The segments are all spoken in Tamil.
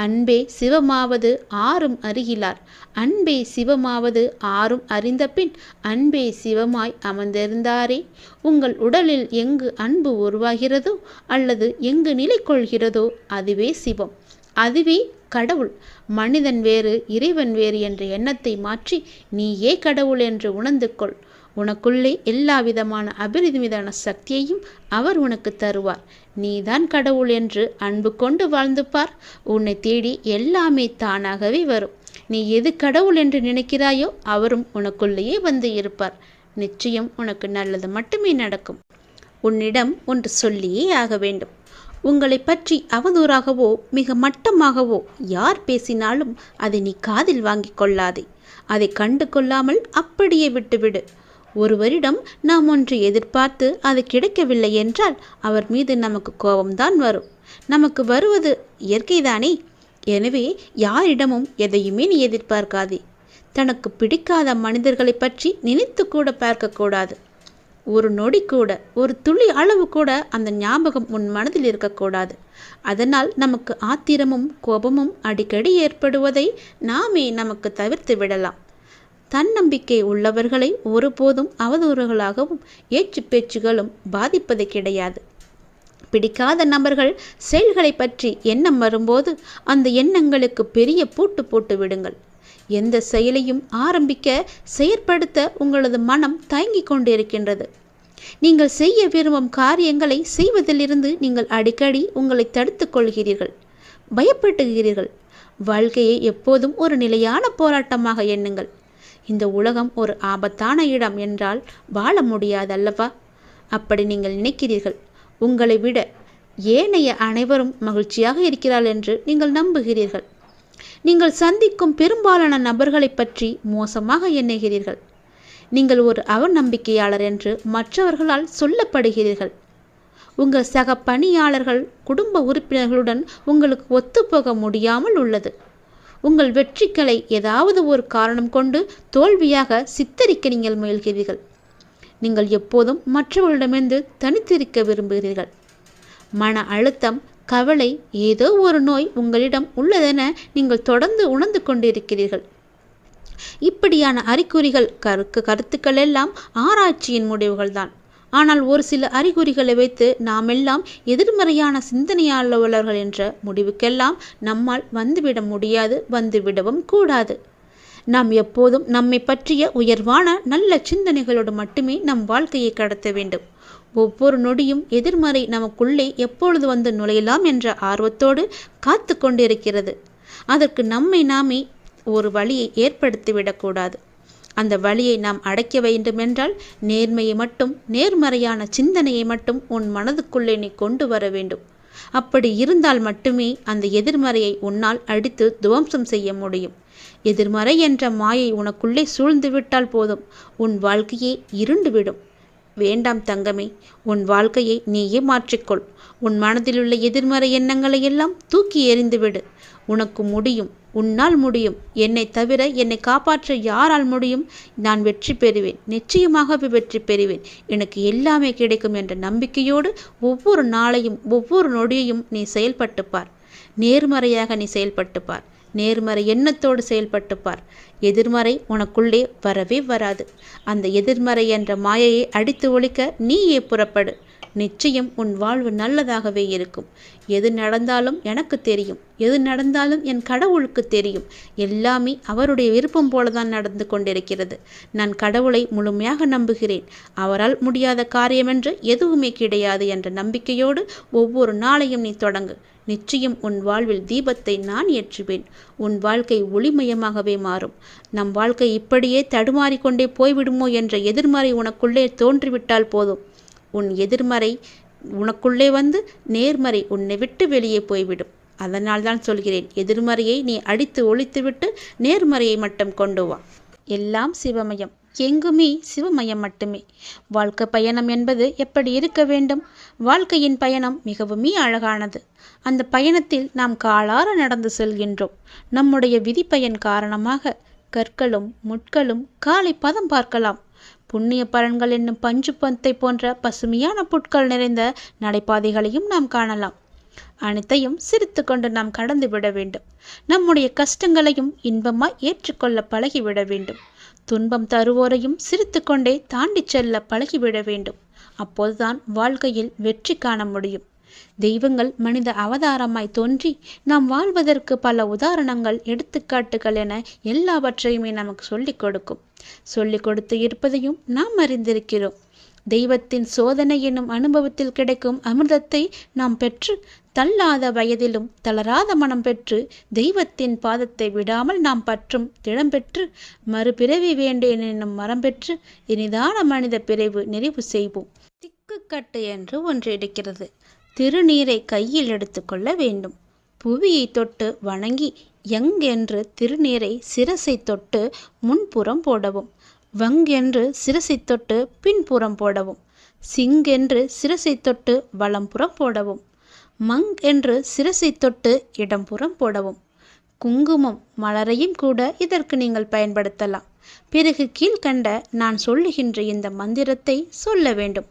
அன்பே சிவமாவது ஆறும் அறிகிலார். அன்பே சிவமாவது ஆறும் அறிந்தபின் அன்பே சிவமாய் அமர்ந்திருந்தாரே. உங்கள் உடலில் எங்கு அன்பு உருவாகிறதோ அல்லது எங்கு நிலை கொள்கிறதோ அதுவே சிவம், அதுவே கடவுள். மனிதன் வேறு இறைவன் வேறு என்ற எண்ணத்தை மாற்றி நீயே கடவுள் என்று உணர்ந்து கொள். உனக்குள்ளே எல்லா விதமான அபரிமிதமான சக்தியையும் அவர் உனக்கு தருவார். நீதான் கடவுள் என்று அன்பு கொண்டு வாழ்ந்து பார். உன்னை தேடி எல்லாமே தானாகவே வரும். நீ எது கடவுள் என்று நினைக்கிறாயோ அவரும் உனக்குள்ளேயே வந்து இருப்பார். நிச்சயம் உனக்கு நல்லது மட்டுமே நடக்கும். உன்னிடம் ஒன்று சொல்லியே ஆக வேண்டும். உங்களை பற்றி அவதூறாகவோ மிக மட்டமாகவோ யார் பேசினாலும் அதை நீ காதில் வாங்கிக் கொள்ளாதே. அதை கண்டு கொள்ளாமல் அப்படியே விட்டுவிடு. ஒருவரிடம் நாம் ஒன்று எதிர்பார்த்து அது கிடைக்கவில்லை என்றால் அவர் மீது நமக்கு கோபம்தான் வரும். நமக்கு வருவது இயற்கைதானே. எனவே யாரிடமும் எதையுமே நீ எதிர்பார்க்காதே. தனக்கு பிடிக்காத மனிதர்களை பற்றி நினைத்து கூட பார்க்கக்கூடாது. ஒரு நொடி கூட, ஒரு துளி அளவு கூட அந்த ஞாபகம் உன் மனதில் இருக்கக்கூடாது. அதனால் நமக்கு ஆத்திரமும் கோபமும் அடிக்கடி ஏற்படுவதை நாமே நமக்கு தவிர்த்து விடலாம். தன்னம்பிக்கை உள்ளவர்களை ஒருபோதும் அவதூறுகளாகவும் ஏச்சு பேச்சுகளும் பாதிப்பது கிடையாது. பிடிக்காத நபர்கள் செயல்களை பற்றி எண்ணம் வரும்போது அந்த எண்ணங்களுக்கு பெரிய பூட்டு போட்டு விடுங்கள். எந்த செயலையும் ஆரம்பிக்க செயற்படுத்த உங்களது மனம் தயங்கி கொண்டிருக்கின்றது. நீங்கள் செய்ய விரும்பும் காரியங்களை செய்வதிலிருந்து நீங்கள் அடிக்கடி உங்களை தடுத்து கொள்கிறீர்கள், பயப்படுகிறீர்கள். வாழ்க்கையை எப்போதும் ஒரு நிலையான போராட்டமாக எண்ணுங்கள். இந்த உலகம் ஒரு ஆபத்தான இடம் என்றால் வாழ முடியாதல்லவா? அப்படி நீங்கள் நினைக்கிறீர்கள். உங்களை விட ஏனைய அனைவரும் மகிழ்ச்சியாக இருக்கிறார்கள் என்று நீங்கள் நம்புகிறீர்கள். நீங்கள் சந்திக்கும் பெரும்பாலான நபர்களை பற்றி மோசமாக எண்ணுகிறீர்கள். நீங்கள் ஒரு அவநம்பிக்கையாளர் என்று மற்றவர்களால் சொல்லப்படுகிறீர்கள். உங்கள் சக பணியாளர்கள், குடும்ப உறுப்பினர்களுடன் உங்களுக்கு ஒத்துப்போக முடியாமல் உள்ளது. உங்கள் வெற்றிகளை ஏதாவது ஒரு காரணம் கொண்டு தோல்வியாக சித்தரிக்க நீங்கள் முயல்கிறீர்கள். நீங்கள் எப்போதும் மற்றவர்களிடமிருந்து தனித்திருக்க விரும்புகிறீர்கள். மன அழுத்தம், கவலை, ஏதோ ஒரு நோய் உங்களிடம் உள்ளதென நீங்கள் தொடர்ந்து உணர்ந்து கொண்டிருக்கிறீர்கள். இப்படியான அறிகுறிகள் கருத்துக்கள் எல்லாம் ஆராய்ச்சியின் முடிவுகள்தான். ஆனால் ஒரு சில அறிகுறிகளை வைத்து நாமெல்லாம் எதிர்மறையான சிந்தனையாளர்கள் என்ற முடிவுக்கெல்லாம் நம்மால் வந்துவிட முடியாது, வந்துவிடவும் கூடாது. நாம் எப்போதும் நம்மை பற்றிய உயர்வான நல்ல சிந்தனைகளோடு மட்டுமே நம் வாழ்க்கையை கடத்த வேண்டும். ஒவ்வொரு நொடியும் எதிர்மறை நமக்குள்ளே எப்பொழுது வந்து நுழையலாம் என்ற ஆர்வத்தோடு காத்து கொண்டிருக்கிறது. அதற்கு நம்மை நாமே ஒரு வழியை ஏற்படுத்திவிடக்கூடாது. அந்த வழியை நாம் அடைக்க வேண்டுமென்றால் நேர்மையை மட்டும், நேர்மறையான சிந்தனையை மட்டும் உன் மனதுக்குள்ளே நீ கொண்டு வர வேண்டும். அப்படி இருந்தால் மட்டுமே அந்த எதிர்மறையை உன்னால் அடித்து துவம்சம் செய்ய முடியும். எதிர்மறை என்ற மாயை உனக்குள்ளே சூழ்ந்து விட்டால் போதும், உன் வாழ்க்கையே இருண்டுவிடும். வேண்டாம் தங்கமே, உன் வாழ்க்கையை நீயே மாற்றிக்கொள். உன் மனதிலுள்ள எதிர்மறை எண்ணங்களை எல்லாம் தூக்கி எறிந்துவிடு. உனக்கு முடியும், உன்னால் முடியும். என்னை தவிர என்னை காப்பாற்ற யாரால் முடியும்? நான் வெற்றி பெறுவேன், நிச்சயமாகவே வெற்றி பெறுவேன். எனக்கு எல்லாமே கிடைக்கும் என்ற நம்பிக்கையோடு ஒவ்வொரு நாளையும், ஒவ்வொரு நொடியையும் நீ செயல்பட்டுப்பார். நேர்மறையாக நீ செயல்பட்டுப்பார். நேர்மறை எண்ணத்தோடு செயல்பட்டுப்பார். எதிர்மறை உனக்குள்ளே வரவே வராது. அந்த எதிர்மறை என்ற மாயையை அடித்து ஒழிக்க நீயே புறப்படு. நிச்சயம் உன் வாழ்வு நல்லதாகவே இருக்கும். எது நடந்தாலும் எனக்கு தெரியும், எது நடந்தாலும் என் கடவுளுக்கு தெரியும். எல்லாமே அவருடைய விருப்பம் போலதான் நடந்து கொண்டிருக்கிறது. நான் கடவுளை முழுமையாக நம்புகிறேன். அவரால் முடியாத காரியமென்று எதுவுமே கிடையாது என்ற நம்பிக்கையோடு ஒவ்வொரு நாளையும் நீ தொடங்கு. நிச்சயம் உன் வாழ்வில் தீபத்தை நான் ஏற்றுவேன். உன் வாழ்க்கை ஒளிமயமாகவே மாறும். நம் வாழ்க்கை இப்படியே தடுமாறிக்கொண்டே போய்விடுமோ என்ற எதிர்மறை உனக்குள்ளே தோன்றிவிட்டால் போதும். உன் எதிர்மறை உனக்குள்ளே வந்து நேர்மறை உன்னை விட்டு வெளியே போய்விடும். அதனால் தான் சொல்கிறேன், எதிர்மறையை நீ அடித்து ஒழித்துவிட்டு நேர்மறையை மட்டும் கொண்டு வா. எல்லாம் சிவமயம், எங்குமே சிவமயம் மட்டுமே. வாழ்க்கை பயணம் என்பது எப்படி இருக்க வேண்டும்? வாழ்க்கையின் பயணம் மிகவுமே அழகானது. அந்த பயணத்தில் நாம் காலார நடந்து செல்கின்றோம். நம்முடைய விதிப்பயன் காரணமாக கற்களும் முட்களும் காலை பதம் பார்க்கலாம். புண்ணிய பலன்கள் என்னும் பஞ்சு பந்தை போன்ற பசுமையான புட்கள் நிறைந்த நடைபாதைகளையும் நாம் காணலாம். அனைத்தையும் சிரித்து கொண்டு நாம் கடந்து விட வேண்டும். நம்முடைய கஷ்டங்களையும் இன்பமாய் ஏற்றுக்கொள்ள பழகிவிட வேண்டும். துன்பம் தருவோரையும் சிரித்து கொண்டே தாண்டி செல்ல பழகிவிட வேண்டும். அப்போதுதான் வாழ்க்கையில் வெற்றி காண முடியும். தெய்வங்கள் மனித அவதாரமாய் தோன்றி நாம் வாழ்வதற்கு பல உதாரணங்கள், எடுத்துக்காட்டுகள் என எல்லாவற்றையுமே நமக்கு சொல்லிக் கொடுக்கும். சொல்லிக் கொடுத்து இருப்பதையும் நாம் அறிந்திருக்கிறோம். தெய்வத்தின் சோதனை என்னும் அனுபவத்தில் கிடைக்கும் அமிர்தத்தை நாம் பெற்று, தள்ளாத வயதிலும் தளராத மனம் பெற்று, தெய்வத்தின் பாதத்தை விடாமல் நாம் பற்றும் திடம் பெற்று, மறுபிறவி வேண்டேன் என்னும் மரம் பெற்று இனிதான மனித பிறவு நிறைவு செய்வோம். திக்குக்கட்டு என்று ஒன்று இருக்கிறது. திருநீரை கையில் எடுத்துக்கொள்ள வேண்டும். புவியை தொட்டு வணங்கி எங்கென்று திருநீரை சிரசை தொட்டு முன்புறம் போடவும். வங்கென்று சிரசை தொட்டு பின்புறம் போடவும். சிங்கென்று சிரசை தொட்டு வலம்புறம் போடவும். என்று சிரசை தொட்டு இடம்புறம் போடவும். குங்குமம் மலரையும் கூட இதற்கு நீங்கள் பயன்படுத்தலாம். பிறகு கீழ்கண்ட நான் சொல்லுகின்ற இந்த மந்திரத்தை சொல்ல வேண்டும்.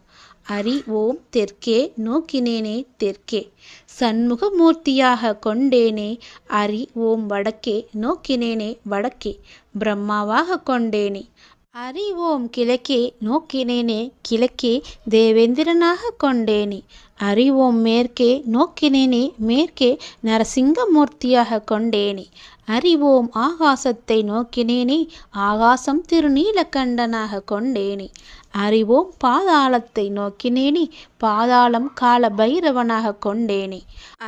அரி ஓம் தெற்கே நோக்கினேனே தெற்கே, சண்முகமூர்த்தியாக கொண்டேனே. அரி ஓம் வடக்கே நோக்கினேனே வடக்கே, பிரம்மாவாக கொண்டேனே. அரி ஓம் கிழக்கே நோக்கினேனே கிழக்கே, தேவேந்திரனாக கொண்டேனே. அரி ஓம் மேற்கே நோக்கினேனே மேற்கே, நரசிங்கமூர்த்தியாக கொண்டேனே. அரி ஓம் ஆகாசத்தை நோக்கினேனே, ஆகாசம் திருநீலகண்டனாக கொண்டேனே. அறிவோம் பாதாளத்தை நோக்கினேனே, பாதாளம் கால பைரவனாக கொண்டேனே.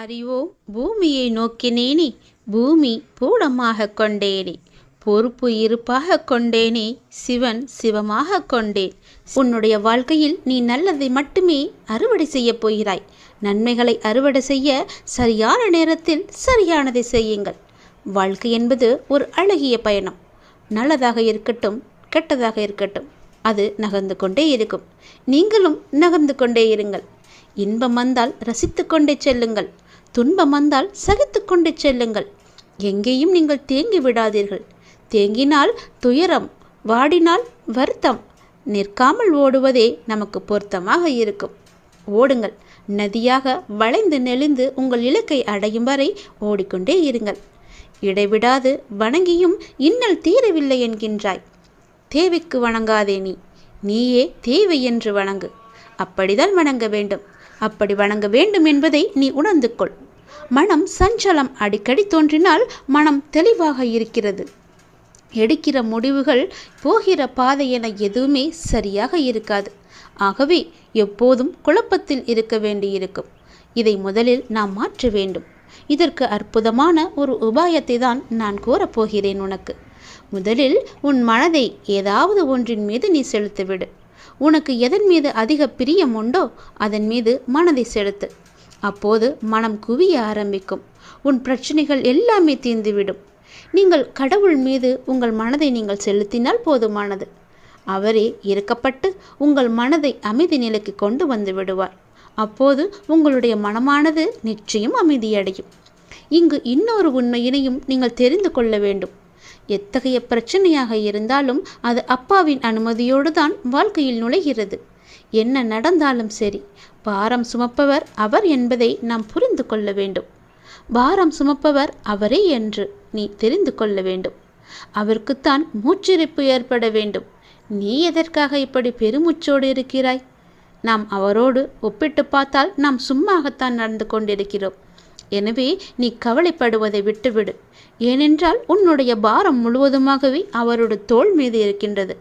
அறிவோம் பூமியை நோக்கினேனே, பூமி பூடமாக கொண்டேனே. பொறுப்பு இருப்பாக கொண்டேனே, சிவன் சிவமாக கொண்டேன். உன்னுடைய வாழ்க்கையில் நீ நல்லதை மட்டுமே அறுவடை செய்ய போகிறாய். நன்மைகளை அறுவடை செய்ய சரியான நேரத்தில் சரியானதை செய்யுங்கள். வாழ்க்கை என்பது ஒரு அழகிய பயணம். நல்லதாக இருக்கட்டும், கெட்டதாக இருக்கட்டும், அது நகர்ந்து கொண்டே இருக்கும். நீங்களும் நகர்ந்து கொண்டே இருங்கள். இன்பம் வந்தால் ரசித்து கொண்டே செல்லுங்கள். துன்பம் வந்தால் சகித்து கொண்டே செல்லுங்கள். எங்கேயும் நீங்கள் தேங்கி விடாதீர்கள். தேங்கினால் துயரம், வாடினால் வருத்தம். நிற்காமல் ஓடுவதே நமக்கு பொருத்தமாக இருக்கும். ஓடுங்கள். நதியாக வளைந்து நெளிந்து உங்கள் இலக்கை அடையும் வரை ஓடிக்கொண்டே இருங்கள். இடைவிடாது வணங்கியும் இன்னல் தீரவில்லை என்கின்றாய். தேவைக்கு வணங்காதே. நீயே தேவை என்று வணங்கு. அப்படிதான் வணங்க வேண்டும். அப்படி வணங்க வேண்டும் என்பதை நீ உணர்ந்து கொள். மனம் சஞ்சலம் அடிக்கடி தோன்றினால் மனம் தெளிவாக இருக்கிறது. எடுக்கிற முடிவுகள், போகிற பாதை என எதுவுமே சரியாக இருக்காது. ஆகவே எப்போதும் குழப்பத்தில் இருக்க வேண்டியிருக்கும். இதை முதலில் நாம் மாற்ற வேண்டும். இதற்கு அற்புதமான ஒரு உபாயத்தை தான் நான் கூறப்போகிறேன் உனக்கு. முதலில் உன் மனதை ஏதாவது ஒன்றின் மீது நீ செலுத்திவிடு. உனக்கு எதன் மீது அதிக பிரியம் உண்டோ அதன் மீது மனதை செலுத்து. அப்போது மனம் குவிய ஆரம்பிக்கும். உன் பிரச்சனைகள் எல்லாமே தீர்ந்துவிடும். நீங்கள் கடவுள் மீது உங்கள் மனதை நீங்கள் செலுத்தினால் போதுமானது. அவரே இறக்கப்பட்டு உங்கள் மனதை அமைதி நிலைக்கு கொண்டு வந்து விடுவார். அப்போது உங்களுடைய மனமானது நிச்சயம் அமைதியடையும். இங்கு இன்னொரு உண்மையினையும் நீங்கள் தெரிந்து கொள்ள வேண்டும். எத்தகைய பிரச்சனையாக இருந்தாலும் அது அப்பாவின் அனுமதியோடு தான் வாழ்க்கையில் நுழைகிறது. என்ன நடந்தாலும் சரி, பாரம் சுமப்பவர் அவர் என்பதை நாம் புரிந்து கொள்ள வேண்டும். பாரம் சுமப்பவர் அவரே என்று நீ தெரிந்து கொள்ள வேண்டும். அவருக்குத்தான் மூச்சிறைப்பு ஏற்பட வேண்டும். நீ எதற்காக இப்படி பெருமூச்சோடு இருக்கிறாய்? நாம் அவரோடு ஒப்பிட்டு பார்த்தால் நாம் சும்மாகத்தான் நடந்து கொண்டிருக்கிறோம். எனவே நீ கவலைப்படுவதை விட்டுவிடு. ஏனென்றால் உன்னுடைய பாரம் முழுவதுமாகவே அவரோட தோள் மீது இருக்கின்றது.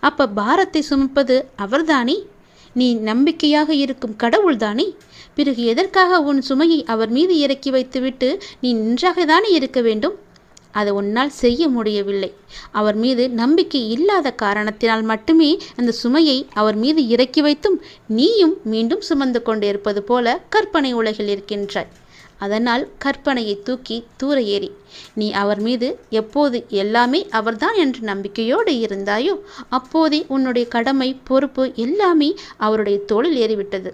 அப்ப பாரத்தை சுமப்பது அவர்தானே? நீ நம்பிக்கையாக இருக்கும் கடவுள்தானே? பிறகு எதற்காக உன் சுமையை அவர் மீது இறக்கி வைத்துவிட்டு நீ நின்றாகத்தானே இருக்க வேண்டும்? அதை உன்னால் செய்ய முடியவில்லை. அவர் மீது நம்பிக்கை இல்லாத காரணத்தினால் மட்டுமே அந்த சுமையை அவர் மீது இறக்கி வைத்தும் நீயும் மீண்டும் சுமந்து கொண்டு இருப்பது போல கற்பனை உலகில் இருக்கின்றாய். அதனால் கற்பனையை தூக்கி தூர ஏறி நீ அவர் மீது எப்போது எல்லாமே அவர்தான் என்ற நம்பிக்கையோடு இருந்தாயோ அப்போதே உன்னுடைய கடமை, பொறுப்பு எல்லாமே அவருடைய தோளில் ஏறிவிட்டது.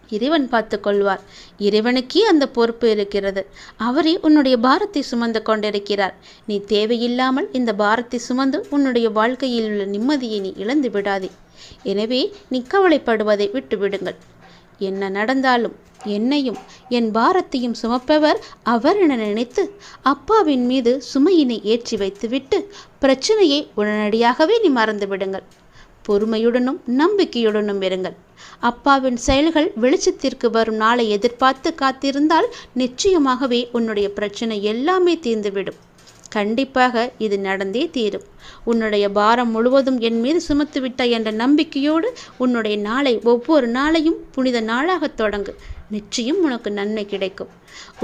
இறைவன் பார்த்து கொள்வார். இறைவனுக்கே அந்த பொறுப்பு இருக்கிறது. அவரே உன்னுடைய பாரத்தை சுமந்து கொண்டிருக்கிறார். நீ தேவையில்லாமல் இந்த பாரத்தை சுமந்து உன்னுடைய வாழ்க்கையில் உள்ள நிம்மதியை நீ இழந்து விடாதே. எனவே நீ கவலைப்படுவதை விட்டு விடுங்கள். என்ன நடந்தாலும் என்னையும் என் பாரத்தையும் சுமப்பவர் அவர் என நினைத்து அப்பாவின் மீது சுமையினை ஏற்றி வைத்துவிட்டு பிரச்சனையை உடனடியாகவே நீ மறந்து விடுங்கள். பொறுமையுடனும் நம்பிக்கையுடனும் இருங்கள். அப்பாவின் செயல்கள் வெளிச்சத்திற்கு வரும் நாளை எதிர்பார்த்து காத்திருந்தால் நிச்சயமாகவே உன்னுடைய பிரச்சனை எல்லாமே தீர்ந்துவிடும். கண்டிப்பாக இது நடந்தே தீரும். உன்னுடைய பாரம் முழுவதும் என் மீது சுமத்து விட்டாய் என்ற நம்பிக்கையோடு உன்னுடைய நாளை ஒவ்வொரு நாளையும் புனித நாளாக தொடங்கு. நிச்சயம் உனக்கு நன்மை கிடைக்கும்.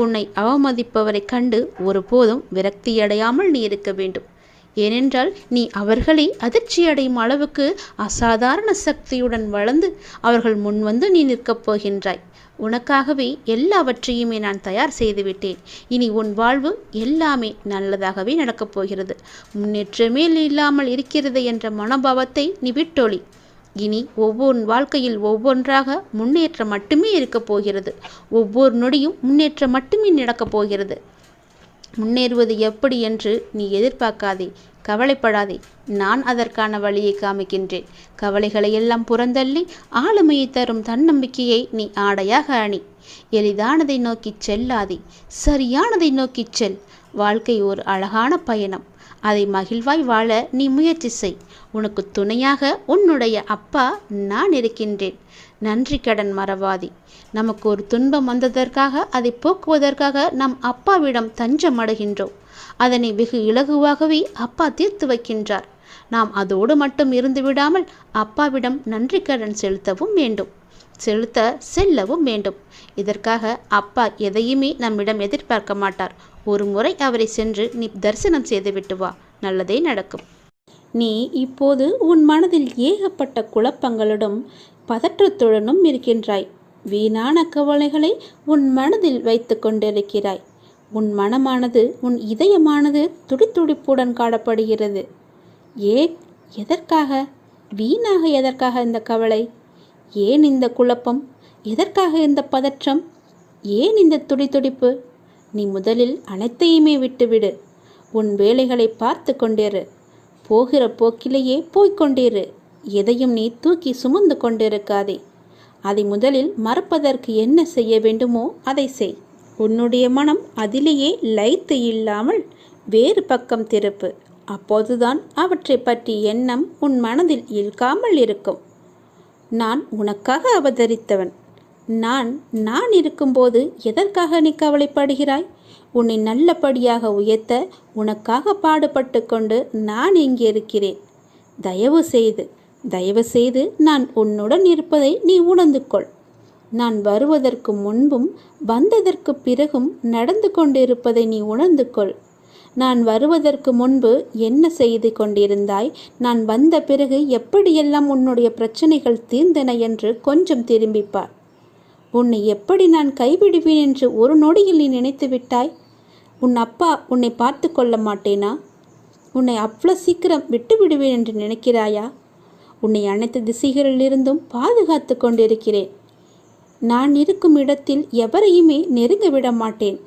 உன்னை அவமதிப்பவரை கண்டு ஒருபோதும் விரக்தியடையாமல் நீ இருக்க வேண்டும். ஏனென்றால் நீ அவர்களை அதிர்ச்சியடையும் அளவுக்கு அசாதாரண சக்தியுடன் வளர்ந்து அவர்கள் முன்வந்து நீ நிற்கப் போகின்றாய். உனக்காகவே எல்லாவற்றையுமே நான் தயார் செய்துவிட்டேன். இனி உன் வாழ்வு எல்லாமே நல்லதாகவே நடக்கப் போகிறது. முன்னேற்றமே இல்லாமல் இருக்கிறது என்ற மனோபாவத்தை நீ விட்டொழி. இனி ஒவ்வொரு வாழ்க்கையில் ஒவ்வொன்றாக முன்னேற்றம் மட்டுமே இருக்கப் போகிறது. ஒவ்வொரு நொடியும் முன்னேற்றம் மட்டுமே நடக்கப் போகிறது. முன்னேறுவது எப்படி என்று நீ எதிர்பார்க்காதே, கவலைப்படாதே. நான் அதற்கான வழியை காமிக்கின்றேன். கவலைகளை எல்லாம் புறந்தள்ளி ஆளுமையை தரும் தன்னம்பிக்கையை நீ ஆடையாக அணி. எளிதானதை நோக்கி செல்லாதே, சரியானதை நோக்கி செல். வாழ்க்கை ஒரு அழகான பயணம். அதை மகிழ்வாய் வாழ நீ முயற்சி செய். உனக்கு துணையாக உன்னுடைய அப்பா நான் இருக்கின்றேன். நன்றி கடன் மறவாதி. நமக்கு ஒரு துன்பம் வந்ததற்காக அதை போக்குவதற்காக நம் அப்பாவிடம் தஞ்சம் அடைகின்றோம். அதனை வெகு இலகுவாகவே அப்பா தீர்த்து வைக்கின்றார். நாம் அதோடு மட்டும் இருந்து விடாமல் அப்பாவிடம் நன்றி கடன் செலுத்தவும் வேண்டும், செல்லவும் வேண்டும். இதற்காக அப்பா எதையுமே நம்மிடம் எதிர்பார்க்க மாட்டார். ஒரு முறை அவரை சென்று நீ தரிசனம் செய்துவிட்டு வா, நல்லதே நடக்கும். நீ இப்போது உன் மனதில் ஏகப்பட்ட குழப்பங்களுடன் பதற்றத்துடனும் இருக்கின்றாய். வீணான கவலைகளை உன் மனதில் வைத்து கொண்டிருக்கிறாய். உன் மனமானது, உன் இதயமானது துடித்துடிப்புடன் காணப்படுகிறது. ஏன், எதற்காக, வீணாக எதற்காக இந்த கவலை? ஏன் இந்த குழப்பம்? எதற்காக இந்த பதற்றம்? ஏன் இந்த துடித்துடிப்பு? நீ முதலில் அனைத்தையுமே விட்டுவிடு. உன் வேலைகளை பார்த்து கொண்டிரு. போகிற போக்கிலேயே போய்கொண்டிரு. எதையும் நீ தூக்கி சுமந்து கொண்டிருக்காதே. அதை முதலில் மறப்பதற்கு என்ன செய்ய வேண்டுமோ அதை செய். உன்னுடைய மனம் அதிலேயே லயித்து இல்லாமல் வேறு பக்கம் திருப்பு. அப்போதுதான் அவற்றை பற்றி எண்ணம் உன் மனதில் இழுக்காமல் இருக்கும். நான் உனக்காக அவதரித்தவன். நான் இருக்கும்போது எதற்காக நீ கவலைப்படுகிறாய்? உன்னை நல்லபடியாக உயர்த்த உனக்காக பாடுபட்டு கொண்டு நான் இங்கே இருக்கிறேன். தயவு செய்து நான் உன்னுடன் இருப்பதை நீ உணர்ந்து கொள். நான் வருவதற்கு முன்பும் வந்ததற்கு பிறகும் நடந்து கொண்டிருப்பதை நீ உணர்ந்து கொள். நான் வருவதற்கு முன்பு என்ன செய்து கொண்டிருந்தாய், நான் வந்த பிறகு எப்படியெல்லாம் உன்னுடைய பிரச்சனைகள் தீர்ந்தன என்று கொஞ்சம் திரும்பிப்பார். உன்னை எப்படி நான் கைவிடுவேன் என்று ஒரு நொடியில் நீ நினைத்து விட்டாய்? உன் அப்பா உன்னை பார்த்து கொள்ள மாட்டேனா? உன்னை அவ்வளோ சீக்கிரம் விட்டு விடுவேன் என்று நினைக்கிறாயா? உன்னை அனைத்து திசைகளிலிருந்தும் பாதுகாத்து கொண்டிருக்கிறேன். நான் இருக்கும் இடத்தில் எவரையுமே நெருங்க விட மாட்டேன்.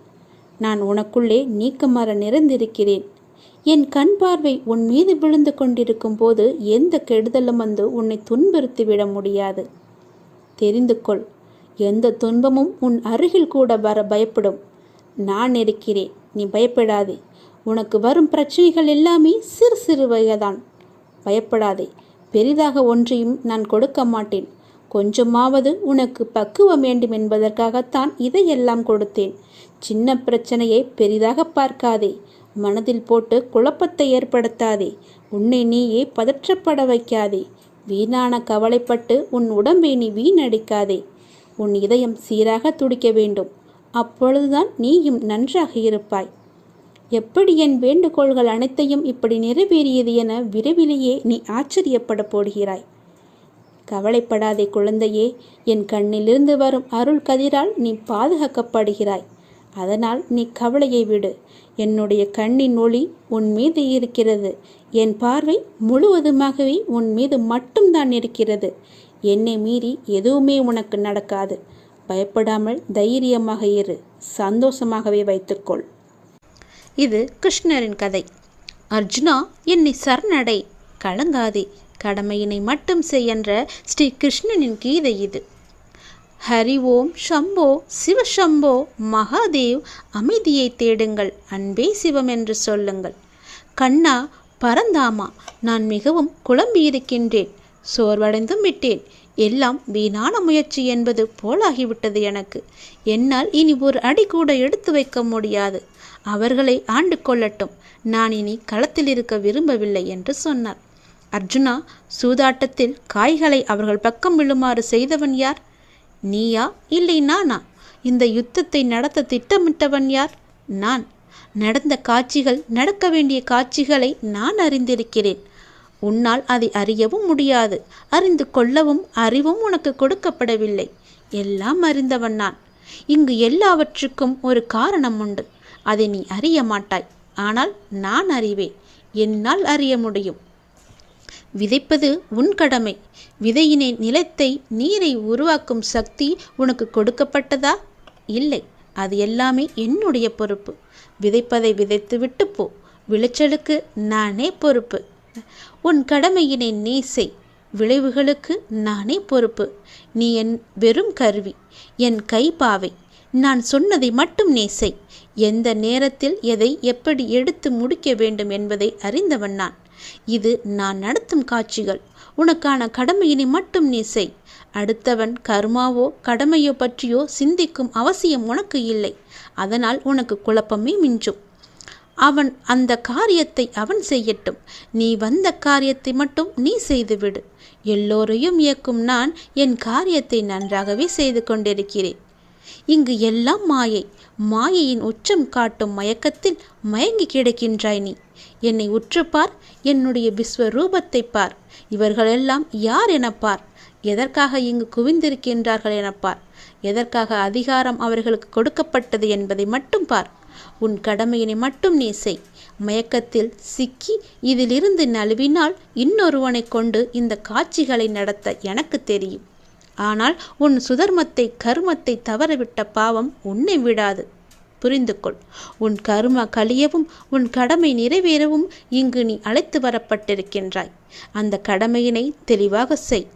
நான் உனக்குள்ளே நீக்கமர நிறைந்திருக்கிறேன். என் கண் பார்வை உன் மீது விழுந்து கொண்டிருக்கும் போது எந்த கெடுதலும் வந்து உன்னை துன்புறுத்திவிட முடியாது. தெரிந்து கொள், எந்த துன்பமும் உன் அருகில் கூட வர பயப்படும். நான் இருக்கிறேன், நீ பயப்படாதே. உனக்கு வரும் பிரச்சனைகள் எல்லாமே சிறு சிறுவையதான். பயப்படாதே. பெரிதாக ஒன்றையும் நான் கொடுக்க மாட்டேன். கொஞ்சமாவது உனக்கு பக்குவம் வேண்டும் என்பதற்காகத்தான் இதையெல்லாம் கொடுத்தேன். சின்ன பிரச்சனையை பெரிதாக பார்க்காதே. மனதில் போட்டு குழப்பத்தை ஏற்படுத்தாதே. உன்னை நீயே பதற்றப்பட வைக்காதே. வீணான கவலைப்பட்டு உன் உடம்பை நீ வீணடிக்காதே. உன் இதயம் சீராக துடிக்க வேண்டும். அப்பொழுதுதான் நீயும் நன்றாக இருப்பாய். எப்படி என் வேண்டுகோள்கள் அனைத்தையும் இப்படி நிறைவேறியது என விரைவிலேயே நீ ஆச்சரியப்பட போடுகிறாய். கவலைப்படாதே குழந்தையே. என் கண்ணிலிருந்து வரும் அருள் கதிரால் நீ பாதுகாக்கப்படுகிறாய். அதனால் நீ கவலையை விடு. என்னுடைய கண்ணின் ஒளி உன் மீது இருக்கிறது. என் பார்வை முழுவதுமாகவே உன் மீது மட்டும்தான் இருக்கிறது. என்னை மீறி எதுவுமே உனக்கு நடக்காது. பயப்படாமல் தைரியமாக இரு. சந்தோஷமாகவே வைத்துக்கொள். இது கிருஷ்ணரின் கதை. அர்ஜுனா, என்னை சரணடை, கலங்காதே, கடமையினை மட்டும் செய் என்ற ஸ்ரீ கிருஷ்ணனின் கீதை இது. ஹரி ஓம் சம்போ சிவசம்போ மகாதேவ். அமைதியை தேடுங்கள், அன்பே சிவம் என்று சொல்லுங்கள். கண்ணா பரந்தாமா, நான் மிகவும் குழம்பியிருக்கின்றேன், சோர்வடைந்தும் விட்டேன். எல்லாம் வீணான முயற்சி என்பது போலாகிவிட்டது எனக்கு. என்னால் இனி ஒரு அடி கூட எடுத்து வைக்க முடியாது. அவர்களை ஆண்டு கொள்ளட்டும், நான் இனி களத்தில் இருக்க விரும்பவில்லை என்று சொன்னார். அர்ஜுனா, சூதாட்டத்தில் காய்களை அவர்கள் பக்கம் விழுமாறு செய்தவன் யார்? நீயா இல்லை நானா? இந்த யுத்தத்தை நடத்த திட்டமிட்டவன் யார்? நான். நடந்த காட்சிகள், நடக்க வேண்டிய காட்சிகளை நான் அறிந்திருக்கிறேன். உன்னால் அதை அறியவும் முடியாது. அறிந்து கொள்ளவும் அறிவும் உனக்கு கொடுக்கப்படவில்லை. எல்லாம் அறிந்தவன் நான். இங்கு எல்லாவற்றுக்கும் ஒரு காரணம் உண்டு. அதை நீ அறிய மாட்டாய். ஆனால் நான் அறிவேன். என்னால் அறிய முடியும். விதைப்பது உன் கடமை. விதையினை, நிலத்தை, நீரை உருவாக்கும் சக்தி உனக்கு கொடுக்கப்பட்டதா? இல்லை. அது எல்லாமே என்னுடைய பொறுப்பு. விதைப்பதை விதைத்து விட்டு போ. விளைச்சலுக்கு நானே பொறுப்பு. உன் கடமையினை நீ செய். விளைவுகளுக்கு நானே பொறுப்பு. நீ என் வெறும் கருவி, என் கைப்பாவை. நான் சொன்னதை மட்டும் நீ செய். எந்த நேரத்தில் எதை எப்படி எடுத்து முடிக்க வேண்டும் என்பதை அறிந்தவன் நான். இது நான் நடத்தும் காட்சிகள். உனக்கான கடமையினை மட்டும் நீ செய். அடுத்தவன் கர்மாவோ கடமையோ பற்றியோ சிந்திக்கும் அவசியம் உனக்கு இல்லை. அதனால் உனக்கு குழப்பமே மிஞ்சும். அவன் அந்த காரியத்தை அவன் செய்யட்டும். நீ வந்த காரியத்தை மட்டும் நீ செய்துவிடு. எல்லோரையும் இயக்கும் நான் என் காரியத்தை நன்றாகவே செய்து கொண்டிருக்கிறேன். இங்கு எல்லாம் மாயை. மாயையின் உச்சம் காட்டும் மயக்கத்தில் மயங்கி கிடக்கின்றாய் நீ. என்னை உற்றுப்பார். என்னுடைய விஸ்வரூபத்தை பார். இவர்களெல்லாம் யார் என பார். எதற்காக இங்கு குவிந்திருக்கின்றார்கள் என பார். எதற்காக அதிகாரம் அவர்களுக்கு கொடுக்கப்பட்டது என்பதை மட்டும் பார். உன் கடமையினை மட்டும் நீ செய். மயக்கத்தில் சிக்கி இதிலிருந்து நழுவினால் இன்னொருவனை கொண்டு இந்த காட்சிகளை நடத்த எனக்கு தெரியும். ஆனால் உன் சுதர்மத்தை, கருமத்தை தவறவிட்ட பாவம் உன்னை விடாது. புரிந்து கொள். உன் கரும கழியவும் உன் கடமை நிறைவேறவும் இங்கு நீ அழைத்து வரப்பட்டிருக்கின்றாய். அந்த கடமையினை தெளிவாக செய்.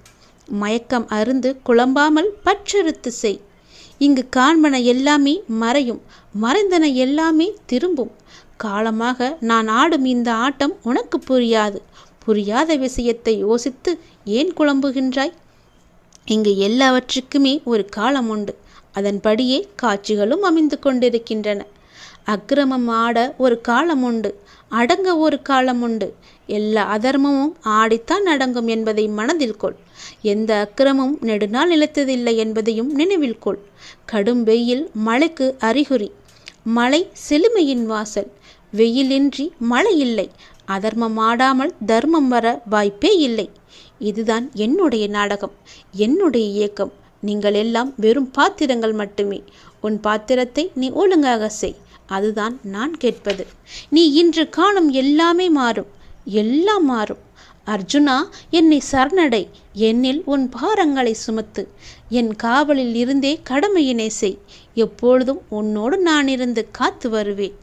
மயக்கம் அருந்து குழம்பாமல் பற்றறுத்து செய். இங்கு காண்பன எல்லாமே மறையும். மறைந்தன எல்லாமே திரும்பும். காலமாக நான் ஆடும் இந்த ஆட்டம் உனக்கு புரியாது. புரியாத விஷயத்தை யோசித்து ஏன் குழம்புகின்றாய்? இங்கு எல்லாவற்றுக்குமே ஒரு காலம் உண்டு. அதன்படியே காட்சிகளும் அமைந்து கொண்டிருக்கின்றன. அக்கிரமம் ஆட ஒரு காலம் உண்டு. அடங்க ஒரு காலம் உண்டு. எல்லா அதர்மமும் ஆடித்தான் அடங்கும் என்பதை மனதில் கொள். எந்த அக்கிரமும் நெடுநாள் நிலைத்ததில்லை என்பதையும் நினைவில் கொள். கடும் வெயில் மழைக்கு அறிகுறி. மழை செழுமையின் வாசல். வெயிலின்றி மழை இல்லை. அதர்மம் ஆடாமல் தர்மம் வர வாய்ப்பே இல்லை. இதுதான் என்னுடைய நாடகம், என்னுடைய இயக்கம். நீங்கள் எல்லாம் வெறும் பாத்திரங்கள் மட்டுமே. உன் பாத்திரத்தை நீ ஒழுங்காக செய். அதுதான் நான் கேட்பது. நீ இன்று காணும் எல்லாமே மாறும். எல்லாம் மாறும். அர்ஜுனா, என்னை சரணடை. என்னில் உன் பாரங்களை சுமத்து. என் காவலில் இருந்தே கடமையினை செய். எப்பொழுதும் உன்னோடு நான் இருந்து காத்து வருவேன்.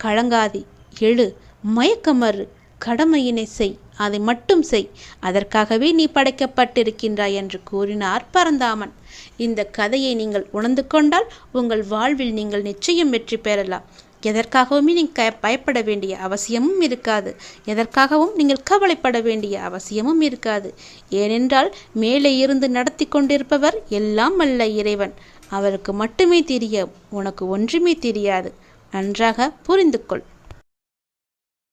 கலங்காதி, எழு, மயக்கமறு. கடமையினை செய். அதை மட்டும் செய். அதற்காகவே நீ படைக்கப்பட்டிருக்கின்றாய் என்று கூறினார் பரந்தாமன். இந்த கதையை நீங்கள் உணர்ந்து கொண்டால் உங்கள் வாழ்வில் நீங்கள் நிச்சயம் வெற்றி பெறலாம். எதற்காகவுமே நீங்கள் பயப்பட வேண்டிய அவசியமும் இருக்காது. எதற்காகவும் நீங்கள் கவலைப்பட வேண்டிய அவசியமும் இருக்காது. ஏனென்றால் மேலே இருந்து நடத்தி கொண்டிருப்பவர் எல்லாம் வல்ல இறைவன். அவருக்கு மட்டுமே தெரியும். உனக்கு ஒன்றுமே தெரியாது. நன்றாக புரிந்து கொள்.